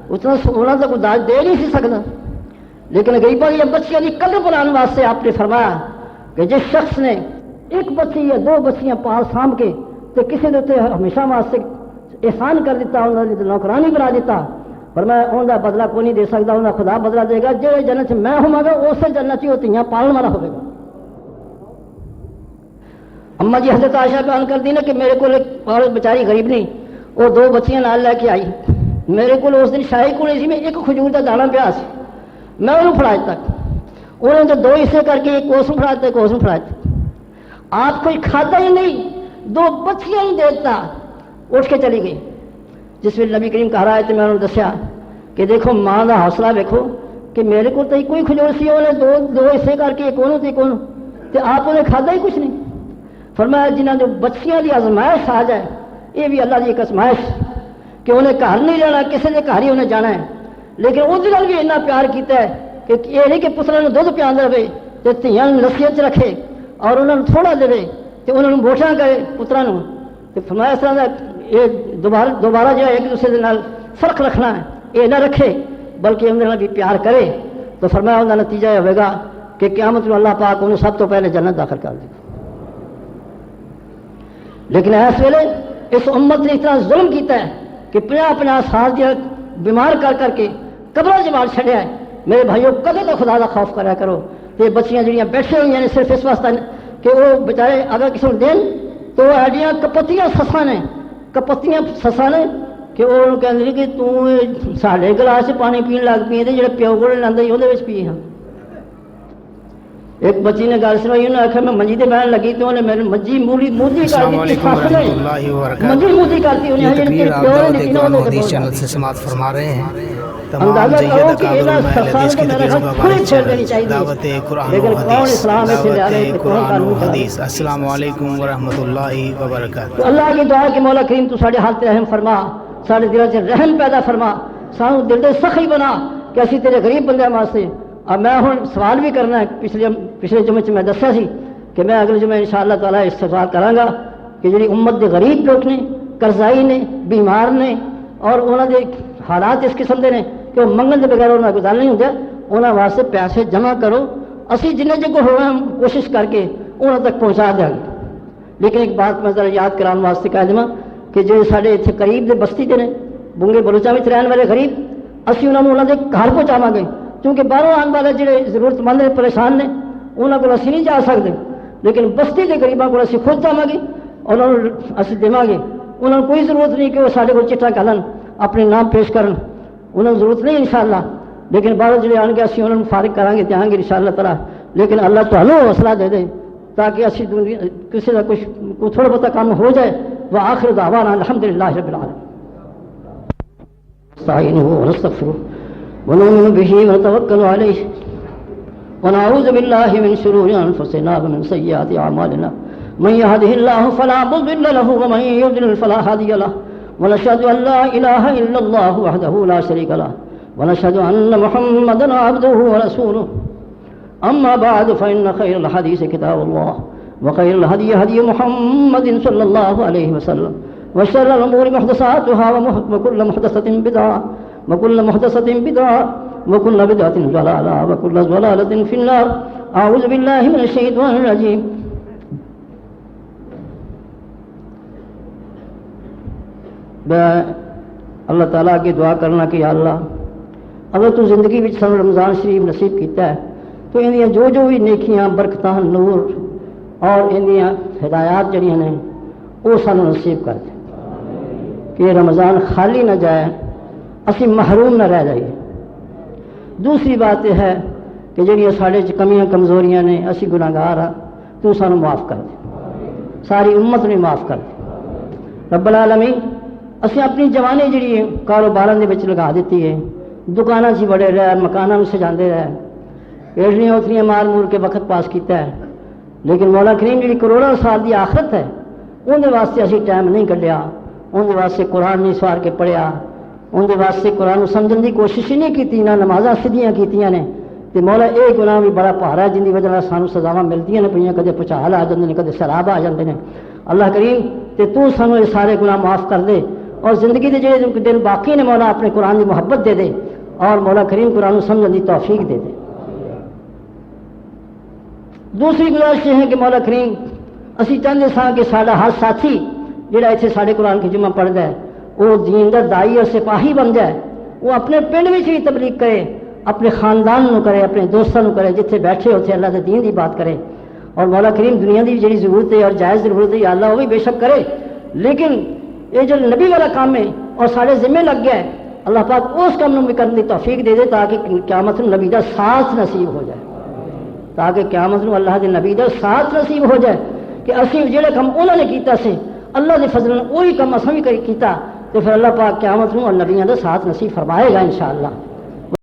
اتنا سونا تو کوئی داج دے نہیں سی سکتا۔ لیکن غریبوں کی بچیاں کی قدر بنانے واسطے آپ نے فرمایا کہ جس شخص نے ایک بچی یا 2 بچیاں پال سانبھ کے تو کسی کے اتنے ہمیشہ واسطے احسان کر دیتا، انہوں نے نوکرانی بنا دیتا، فرمایا ان کا بدلہ کوئی نہیں دے سکتا، ان کا خدا بدلہ دے گا جہے جنت میں ہوا گا اسی جنت ہی وہ تیاں پالن والا ہوگا۔ اما جی حضرت عائشہ بیان کر دی نا کہ میرے کو ایک عورت بیچاری غریب نہیں، وہ 2 بچیاں نال لے کے آئی، میرے کو اس دن شاہی کو نہیں سی، میں ایک کھجور کا دانا پیا سی، میں انہوں پھڑایا تک، انہوں نے تو 2 حصے کر کے ایک اس میں پھڑایا ایک اس میں پھڑایا۔ آپ کوئی کھاتا ہی نہیں، 2 بچیاں ہی دیتا، اٹھ کے چلی گئی۔ جس ویل نبی کریم کہہ رہا ہے تو میں انہوں نے دسیا کہ دیکھو ماں کا حوصلہ دیکھو کہ میرے کو تو کوئی کھجور سی، انہیں 2 حصے کر کے ایک انہوں تو آپ انہیں کھادا ہی کچھ نہیں۔ فرمایا جنہاں جو بچیاں کی آزمائش آ جائے، یہ بھی اللہ کی ایک آزمائش کہ انہیں گھر نہیں جانا، کسی کے گھر ہی انہیں جانا ہے، لیکن اس بھی اتنا پیار کیتا ہے کہ یہ نہیں کہ پترا نے دودھ پیا رہے تو دھیاں لسیاں چ رکھے اور انہوں نے تھوڑا دے تو انہوں نے بوٹیاں کرے پترا تو فرمایا اس طرح یہ دوبارہ جو ہے ایک دوسرے کے فرق رکھنا ہے یہ نہ رکھے بلکہ انہوں بھی پیار کرے، تو فرمایا ان کا نتیجہ یہ ہوگا کہ قیامت میں اللہ پاک انہوں سب تو پہلے جنت داخل کر دے گا۔ لیکن اس ویلے اس امت نے اتنا ظلم کیتا ہے کہ 50 سال دیا بیمار کر کے قبروں سے مار چھڑیا ہے۔ میرے بھائیوں کدے تو خدا کا خوف کرا کرو۔ یہ بچیاں جڑیاں بیٹھے ہوئی ہیں صرف اس واسطے کہ کہ وہ بچارے اگر کسی کو دین تو وہ ایڈیاں کپتیاں سساں نے کہ وہ کہتے کہ ساڈے گلاس پانی پین لگ پی تو جڑے پیو کو لیندا سی وہ پی ہاں. ایک بچی نے گل سنائی، انہیں آخیا میں منجی تے بہن لگی تو انہیں میری منجی مولی مودی کر دی، سس نے منجی مودی کرتی انہیں تقریر آپ دعوت قرآن و حدیث چینل سے سماعت فرما رہے ہیں. تمام جید اکابر اہل حدیث کی تقریروں کا بارش دعوت قرآن و حدیث، دعوت قرآن و حدیث. السلام علیکم ورحمۃ اللہ وبرکاتہ. اللہ کی دعا کہ مولا کریم تو ساڈے حال تے رحم فرما، ساڈے دل وچ رحم پیدا فرما، سانو دل دے سخی بنا کہ اسی تیرے غریب بندے واسطے. اب میں ہوں سوال بھی کرنا ہے، پچھلے جمعے میں دسیا سی کہ میں اگلے جمعے انشاءاللہ تعالیٰ اس سوال کراں گا کہ جڑی امت دے غریب لوگ نے، قرضائی نے، بیمار نے اور انہوں دے حالات اس قسم دے نے کہ وہ منگن کے بغیر انہوں گزار نہیں ہوتا، انہوں واسطے پیسے جمع کرو، اسی جنہیں جگہ ہو کوشش کر کے انہوں تک پہنچا دیں گے. لیکن ایک بات میں ذرا یاد کرانے واسطے کہہ دوں کہ جو سارے اتنے قریب دے بستی دے نے بونگے بلوچاں وچ رہن والے غریب، اسی انہوں دے گھر پہنچاواں گے، کیونکہ باہروں آنے والے جڑے ضرورت مند پریشان نے انہوں کو اسی نہیں جا سکتے، لیکن بستی کے غریباں کو اسی خود جاواں گے اور انہوں اسی دیواں گے. انہوں کوئی ضرورت نہیں کہ وہ سارے کو چٹا کھلن اپنے نام پیش کرن، انہوں ضرورت نہیں انشاءاللہ. لیکن باہر جڑے آن کے اسی انہوں فارغ کریں گے دیں گے انشاءاللہ تعالیٰ. لیکن اللہ تعالیٰ حوصلہ دے دے تاکہ اسی کسی کا کچھ تھوڑا بہت کام ہو جائے. وآخر دعوانا الحمدللہ رب العالمین. نستعینہ ونستغفرہ ونؤمن به ونتوکل علیہ ونعوذ باللہ من شرور انفسنا ومن سیئات اعمالنا من يهده الله فلا مضل له ومن يضلل فلا هادي له ونشهد ان لا اله الا الله وحده لا شريك له ونشهد ان محمدا عبده ورسوله. اما بعد فان خير الحديث كتاب الله وخير الهدي هدي محمد صلى الله عليه وسلم وشر الامور محدثاتها وكل محدثة بدعة وكل محدثة بدعة وكل بدعة ضلالة وكل ضلالة في النار. اعوذ بالله من الشيطان الرجيم. اللہ تعالیٰ کی دعا کرنا کہ یا اللہ اگر تو زندگی میں سن رمضان شریف نصیب کیتا ہے تو ان جو بھی نیکیاں برکتاں نور اور ان ہدایات جڑیاں نے وہ سانو نصیب کر دے کہ رمضان خالی نہ جائے، اسی محروم نہ رہ جائیے. دوسری بات یہ ہے کہ جڑیاں ساڑے کمیاں کمزوریاں نے اسی گناہگار ہاں، تو سانو معاف کر دے، ساری امت نے معاف کر دے. رب العالمین اسی اپنی جوانی جڑی کاروباراں دے وچ لگا دیتی ہے، دکاناں سے بڑے رہے، مکاناں سجاندے رہے، ایڑیاں اتنیاں مار مور کے وقت پاس کیتا ہے. لیکن مولا کریم جڑی کروڑوں سال دی آخرت ہے اندر واسطے اسی ٹائم نہیں کڈیا، اندر واسطے قرآن نہیں سوار کے پڑھیا، اندر واسطے قرآن سمجھن دی کوشش ہی نہیں کیتی، نہ نمازاں سیدھیاں کیتیاں نے. تے مولا یہ گناہ بھی بڑا پہاڑا ہے جن کی وجہ سانو سزاواں ملدیاں نے پئیاں، کدے پچھال آ جاندے نے، کدے سیلاب آ جاندے نے. اللہ کریم تے تو سانو یہ سارے گناہ معاف کر دے اور زندگی دے جڑے دن باقی نے مولا اپنے قرآن دی محبت دے دے اور مولا کریم قرآن سمجھن دی توفیق دے دے. دوسری گزارش یہ ہے کہ مولا کریم اسی چاہتے ساں کہ ساڈا ہر ساتھی جڑا اتنے ساڈے قرآن کی جمعہ پڑھتا ہے وہ دین دا دائی اور سپاہی بن جائے، وہ اپنے پنڈ میں ہی تبلیغ کرے، اپنے خاندان نو کرے، اپنے دوستوں نو کرے، جتھے بیٹھے اتنے اللہ دے دین دی بات کرے. اور مولا کریم دنیا دی جڑی ضرورت ہے اور جائز ضرورت ہے یا اللہ وہ بھی بے شک کرے، لیکن یہ جو نبی والا کام ہے اور سارے ذمے لگ گیا ہے، اللہ پاک اس کام بھی کرنے کی توفیق دے دے تاکہ قیامت نو نبی دا ساتھ نصیب ہو جائے، تاکہ قیامت نو اللہ دے نبی دا ساتھ نصیب ہو جائے کہ اسی جڑے کام انہوں نے کیتا سے اللہ دے فضل وہی کام اساں بھی کیتا تو پھر اللہ پاک قیامت نو اور نبیوں دا ساتھ نصیب فرمائے گا انشاءاللہ.